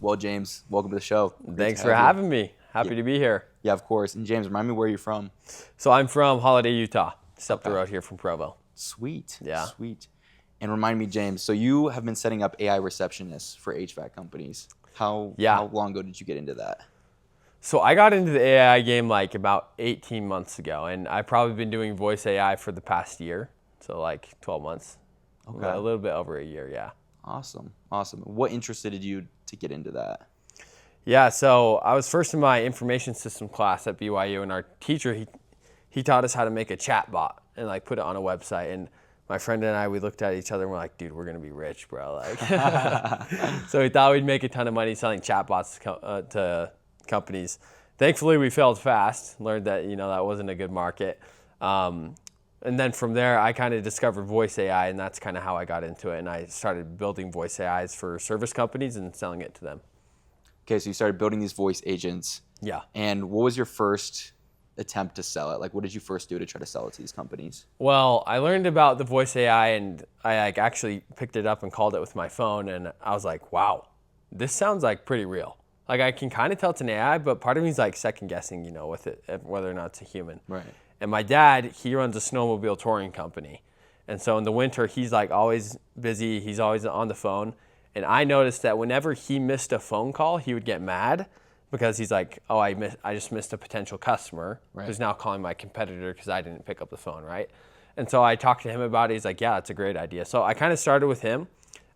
Well, James, welcome to the show. Thanks for having me. Happy to be here. Yeah, of course. And James, remind me where you're from. So I'm from Holiday, Utah, just up the road here from Provo. Sweet. Yeah. Sweet. And remind me, James, so you have been setting up AI receptionists for HVAC companies. How long ago did you get into that? So I got into the AI game like about 18 months ago, and I've probably been doing voice AI for the past year, so like 12 months. Okay. A little bit over a year, yeah. Awesome. Awesome. What interested you to get into that? Yeah, so I was first in my information system class at BYU, and our teacher, he taught us how to make a chat bot and like put it on a website. And my friend and I, we looked at each other and we're like, dude, we're gonna be rich, bro. Like, so we thought we'd make a ton of money selling chatbots to companies. Thankfully, we failed fast. Learned that that wasn't a good market. And then from there, I kind of discovered voice AI, and that's kind of how I got into it. And I started building voice AIs for service companies and selling it to them. Okay, so you started building these voice agents. Yeah. And what was your first attempt to sell it? Like, what did you first do to try to sell it to these companies? Well, I learned about the voice AI, and I actually picked it up and called it with my phone, and I was like, wow, this sounds like pretty real. Like, I can kind of tell it's an AI, but part of me is like second guessing, with it, whether or not it's a human. Right. And my dad, he runs a snowmobile touring company. And so in the winter, he's like always busy. He's always on the phone. And I noticed that whenever he missed a phone call, he would get mad because he's like, oh, I just missed a potential customer who's now calling my competitor because I didn't pick up the phone, right? And so I talked to him about it. He's like, yeah, that's a great idea. So I kind of started with him.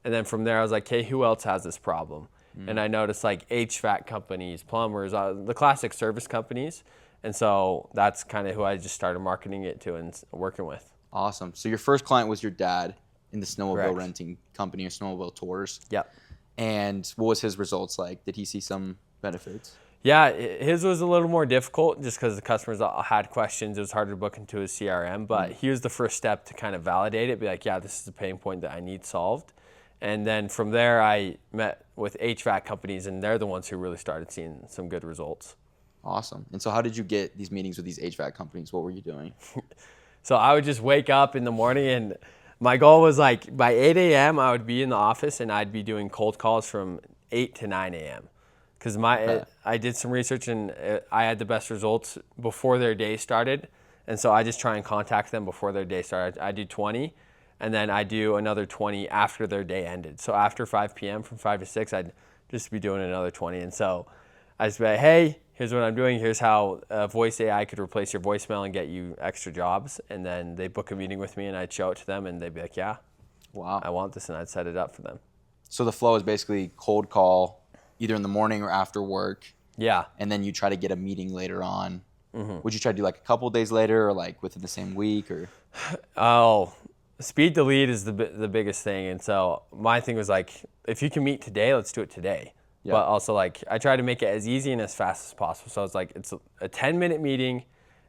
And then from there, I was like, hey, who else has this problem? And I noticed like HVAC companies, plumbers, the classic service companies. And so that's kind of who I just started marketing it to and working with. Awesome. So your first client was your dad in the snowmobile Correct. renting company or snowmobile tours. Yep. And what was his results like? Did he see some benefits? Yeah, his was a little more difficult just because the customers had questions. It was harder to book into his CRM, but he was the first step to kind of validate it, be like, yeah, this is a pain point that I need solved. And then from there, I met with HVAC companies, and they're the ones who really started seeing some good results. Awesome. And so how did you get these meetings with these HVAC companies? What were you doing? So I would just wake up in the morning, and my goal was like by 8 a.m. I would be in the office, and I'd be doing cold calls from 8 to 9 a.m. Because I did some research, and I had the best results before their day started. And so I just try and contact them before their day started. I do 20, and then I do another 20 after their day ended. So after 5 p.m. from 5 to 6, I'd just be doing another 20. And so I just be like, hey, here's what I'm doing. Here's how voice AI could replace your voicemail and get you extra jobs. And then they book a meeting with me, and I'd show it to them, and they'd be like, yeah, wow, I want this, and I'd set it up for them. So the flow is basically cold call either in the morning or after work. Yeah. And then you try to get a meeting later on. Would you try to do like a couple days later or like within the same week or? Oh, speed to lead is the biggest thing. And so my thing was like, if you can meet today, let's do it today. Yeah. But also like I try to make it as easy and as fast as possible. So it's like it's a 10-minute meeting,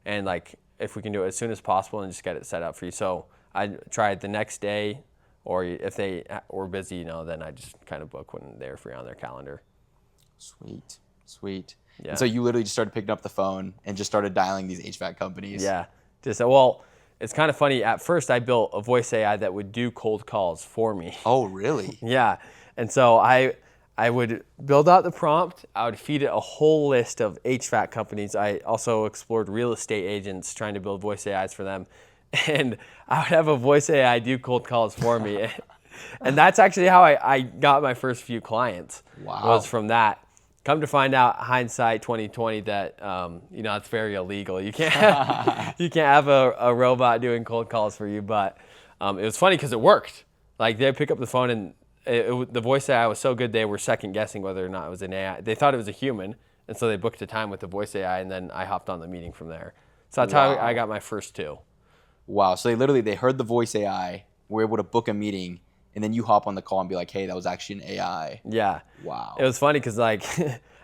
and like if we can do it as soon as possible and just get it set up for you. So I tried the next day, or if they were busy, then I just kind of book when they're free on their calendar. Sweet, sweet. Yeah. And so you literally just started picking up the phone and just started dialing these HVAC companies. Yeah. Well, it's kind of funny. At first, I built a voice AI that would do cold calls for me. Oh, really? Yeah. And so I would build out the prompt. I would feed it a whole list of HVAC companies. I also explored real estate agents, trying to build voice AIs for them. And I would have a voice AI do cold calls for me. And that's actually how I got my first few clients. Wow. Was from that. Come to find out, hindsight 2020, that it's very illegal. You can't have a robot doing cold calls for you. But it was funny because it worked. Like they'd pick up the phone, and the voice AI was so good they were second guessing whether or not it was an AI. They thought it was a human, and so they booked a time with the voice AI, and then I hopped on the meeting from there. So that's how I got my first two. Wow. So they heard the voice AI, were able to book a meeting, and then you hop on the call and be like, hey, that was actually an AI. Yeah. Wow. It was funny because like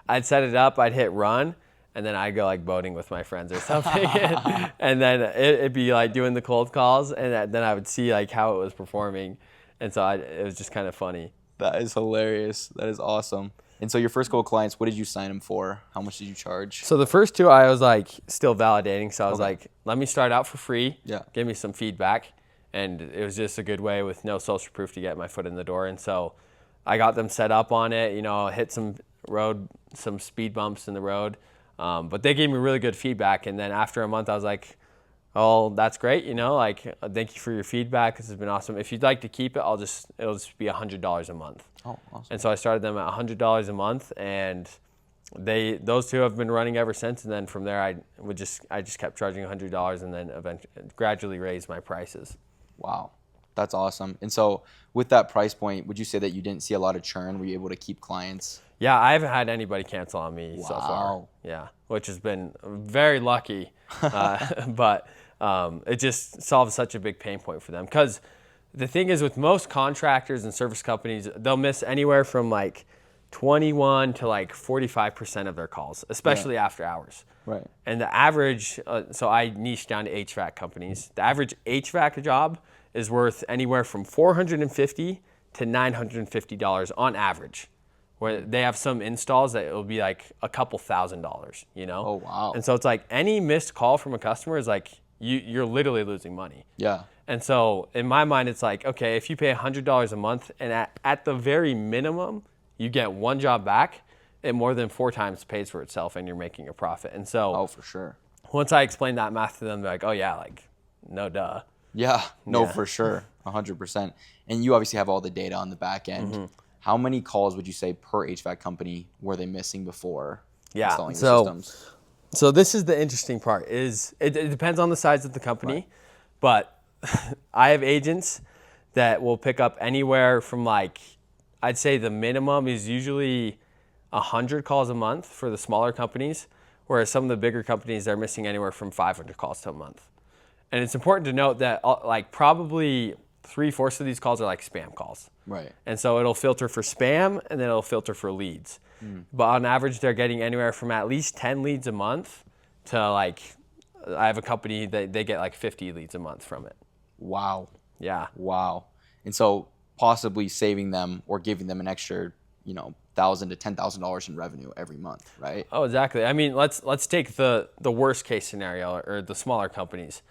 I'd set it up, I'd hit run, and then I'd go like boating with my friends or something. And then it'd be like doing the cold calls, and then I would see like how it was performing. And so it was just kind of funny. That is hilarious. That is awesome. And so your first couple clients, what did you sign them for? How much did you charge? So the first two I was like still validating. So I was like, let me start out for free. Yeah. Give me some feedback. And it was just a good way with no social proof to get my foot in the door. And so I got them set up on it, hit some rode some speed bumps in the road. But they gave me really good feedback. And then after a month, I was like, oh, that's great. Like, thank you for your feedback. This has been awesome. If you'd like to keep it, it'll just be $100 a month. Oh, awesome. And so I started them at $100 a month, and those two have been running ever since. And then from there, I just kept charging $100, and then eventually gradually raised my prices. Wow, that's awesome. And so with that price point, would you say that you didn't see a lot of churn? Were you able to keep clients? Yeah, I haven't had anybody cancel on me so far. Yeah, which has been very lucky. But it just solves such a big pain point for them. Because the thing is, with most contractors and service companies, they'll miss anywhere from like 21 to like 45% of their calls, especially after hours. Right. And the average, so I niche down to HVAC companies. The average HVAC job is worth anywhere from $450 to $950 on average. Where they have some installs that it'll be like a couple $1,000s, Oh, wow. And so it's like any missed call from a customer is like you're literally losing money. Yeah. And so in my mind, it's like, okay, if you pay $100 a month and at the very minimum, you get one job back, it more than 4 times pays for itself and you're making a profit. And so Oh, for sure. once I explained that math to them, they're like, oh yeah, like no duh. Yeah, no, for sure. 100%. And you obviously have all the data on the back end. Mm-hmm. How many calls would you say per HVAC company were they missing before installing the so, systems? So this is the interesting part is it depends on the size of the company, but I have agents that will pick up anywhere from like, I'd say the minimum is usually 100 calls a month for the smaller companies, whereas some of the bigger companies, they're missing anywhere from 500 calls to a month. And it's important to note that like probably 3/4 of these calls are like spam calls. Right. And so it'll filter for spam and then it'll filter for leads. But on average, they're getting anywhere from at least 10 leads a month to like, I have a company that they get like 50 leads a month from it. Wow. Yeah. Wow. And so possibly saving them or giving them an extra, $1,000 to $10,000 in revenue every month, right? Oh, exactly. I mean, let's take the worst case scenario or the smaller companies.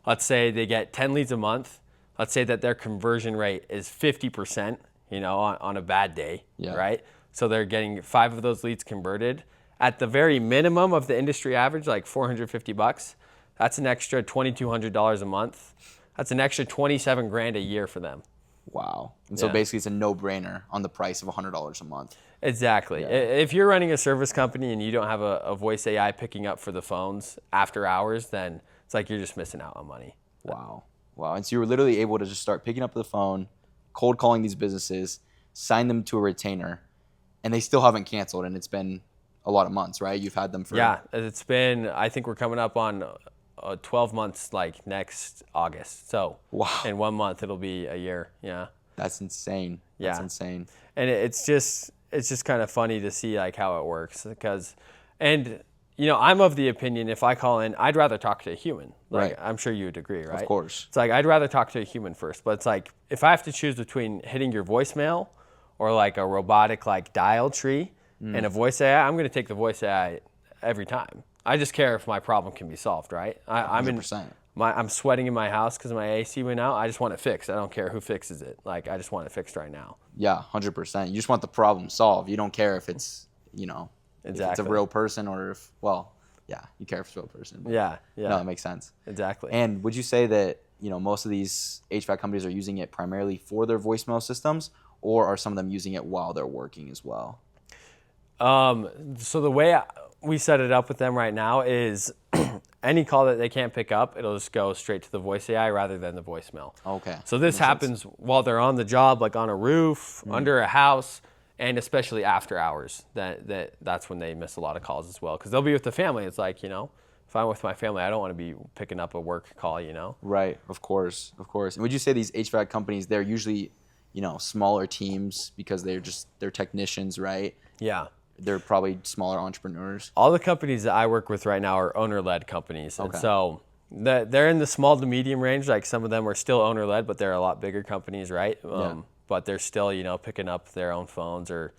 Let's say they get 10 leads a month. Let's say that their conversion rate is 50%, on a bad day, right? So they're getting 5 of those leads converted. At the very minimum of the industry average, like $450, that's an extra $2,200 a month. That's an extra 27 grand a year for them. Wow. And so basically it's a no-brainer on the price of $100 a month. Exactly. Yeah. If you're running a service company and you don't have a voice AI picking up for the phones after hours, then it's like you're just missing out on money. Wow. Wow. And so you were literally able to just start picking up the phone, cold calling these businesses, sign them to a retainer, and they still haven't canceled. And it's been a lot of months, right? You've had them for... Yeah, it's been, I think we're coming up on 12 months like next August. So in 1 month, it'll be a year. Yeah. That's insane. That's insane. And it's just kind of funny to see like how it works because, I'm of the opinion if I call in, I'd rather talk to a human. Like, I'm sure you would agree, right? Of course. It's like, I'd rather talk to a human first, but it's like, if I have to choose between hitting your voicemail or like a robotic like dial tree and a voice AI, I'm going to take the voice AI every time. I just care if my problem can be solved, right? I'm sweating in my house because my AC went out. I just want it fixed. I don't care who fixes it. Like, I just want it fixed right now. Yeah, 100%. You just want the problem solved. You don't care if it's, if it's a real person or if, you care if it's a real person. Yeah. No, it makes sense. Exactly. And would you say that, most of these HVAC companies are using it primarily for their voicemail systems, or are some of them using it while they're working as well? So the way we set it up with them right now is any call that they can't pick up, it'll just go straight to the voice AI rather than the voicemail. Okay. So this happens while they're on the job, like on a roof, under a house, and especially after hours. That's when they miss a lot of calls as well. Because they'll be with the family. It's like, if I'm with my family, I don't want to be picking up a work call, Right. Of course. And would you say these HVAC companies, they're usually, smaller teams because they're technicians, right? Yeah. They're probably smaller entrepreneurs. All the companies that I work with right now are owner-led companies. Okay. And so they're in the small to medium range. Like some of them are still owner-led, but they're a lot bigger companies, right? But they're still, picking up their own phones. Or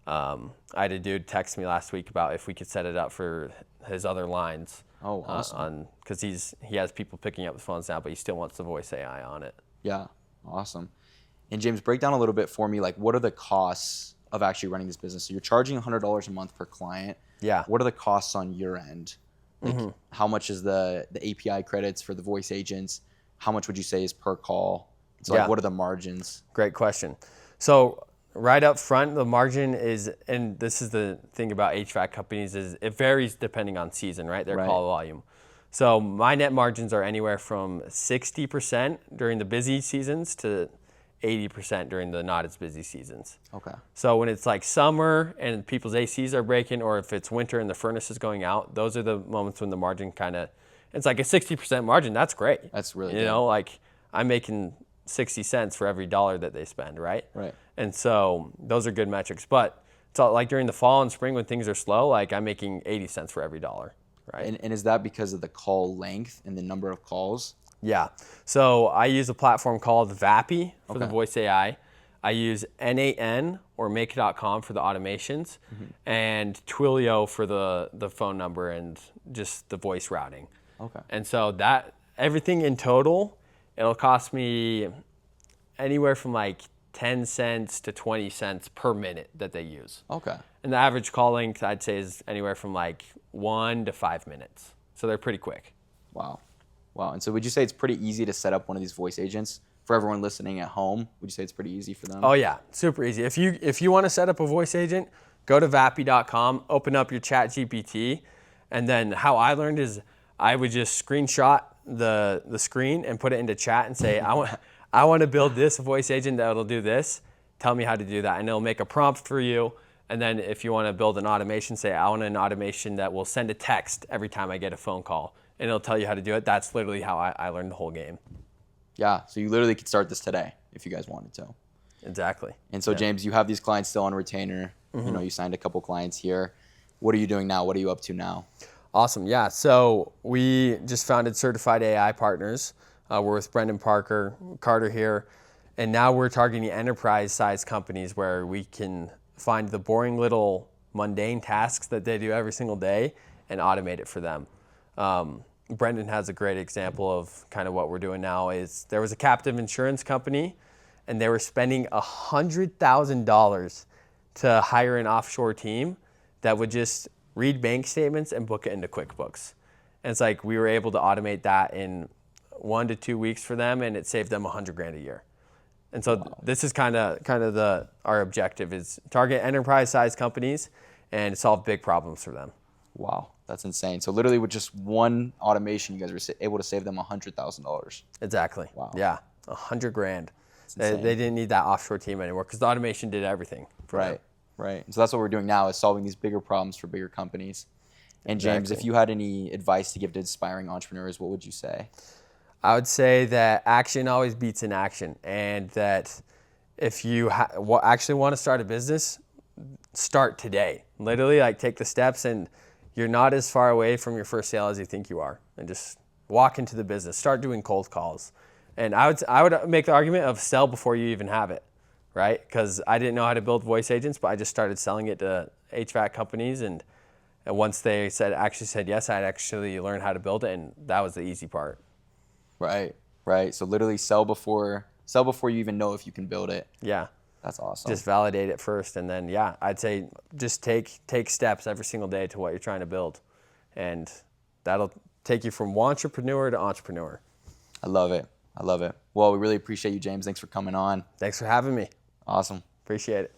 I had a dude text me last week about if we could set it up for his other lines. Oh, awesome. Because he has people picking up the phones now, but he still wants the voice AI on it. Yeah, awesome. And James, break down a little bit for me, like what are the costs of actually running this business. So you're charging $100 a month per client. Yeah. What are the costs on your end? Like how much is the API credits for the voice agents? How much would you say is per call? So like, what are the margins? Great question. So right up front, the margin is, and this is the thing about HVAC companies, is it varies depending on season, right? Their call volume. So my net margins are anywhere from 60% during the busy seasons to 80% during the not as busy seasons. Okay. So when it's like summer and people's ACs are breaking, or if it's winter and the furnace is going out, those are the moments when the margin kind of, it's like a 60% margin. That's great. That's really good. You know, like I'm making 60 cents for every dollar that they spend, right? Right. And so those are good metrics. But it's all, like during the fall and spring when things are slow, like I'm making 80 cents for every dollar, right? And is that because of the call length and the number of calls? Yeah. So I use a platform called Vappy for the voice AI. I use NAN or Make.com for the automations, and Twilio for the phone number and just the voice routing. Okay. And so that everything in total, it'll cost me anywhere from like 10 cents to 20 cents per minute that they use. Okay. And the average call length, I'd say, is anywhere from like 1 to 5 minutes. So they're pretty quick. Wow. Wow. And so would you say it's pretty easy to set up one of these voice agents for everyone listening at home? Would you say it's pretty easy for them? Oh yeah, super easy. If you want to set up a voice agent, go to vappy.com, open up your chat GPT, and then how I learned is I would just screenshot the screen and put it into chat and say, I want to build this voice agent that'll do this. Tell me how to do that. And it'll make a prompt for you. And then if you want to build an automation, say, I want an automation that will send a text every time I get a phone call. And it'll tell you how to do it. That's literally how I learned the whole game. Yeah, so you literally could start this today if you guys wanted to. Exactly. And so, James, you have these clients still on retainer. You know, you signed a couple clients here. What are you doing now? What are you up to now? Awesome. Yeah. So we just founded Certified AI Partners. We're with Brendan Carter here. And now we're targeting enterprise-sized companies where we can find the boring little mundane tasks that they do every single day and automate it for them. Brendan has a great example of kind of what we're doing now. Is there was a captive insurance company and they were spending $100,000 to hire an offshore team that would just read bank statements and book it into QuickBooks. And it's like we were able to automate that in 1 to 2 weeks for them, and it saved them $100,000 a year. And so this is kind of our objective is target enterprise-sized companies and solve big problems for them. Wow, that's insane. So literally with just one automation, you guys were able to save them $100,000. Exactly. Wow. Yeah, $100,000. They didn't need that offshore team anymore because the automation did everything for them. Right. And so that's what we're doing now is solving these bigger problems for bigger companies. And James, if you had any advice to give to aspiring entrepreneurs, what would you say? I would say that action always beats inaction, and that if you actually want to start a business, start today. Literally, like take the steps, and you're not as far away from your first sale as you think you are. And just walk into the business. Start doing cold calls. And I would make the argument of sell before you even have it, right? Because I didn't know how to build voice agents, but I just started selling it to HVAC companies, and once they actually said yes, I'd actually learned how to build it, and that was the easy part. Right. So literally sell before you even know if you can build it. Yeah. That's awesome. Just validate it first, and then I'd say just take steps every single day to what you're trying to build, and that'll take you from wantrepreneur to entrepreneur. I love it. Well, we really appreciate you, James. Thanks for coming on. Thanks for having me. Awesome. Appreciate it.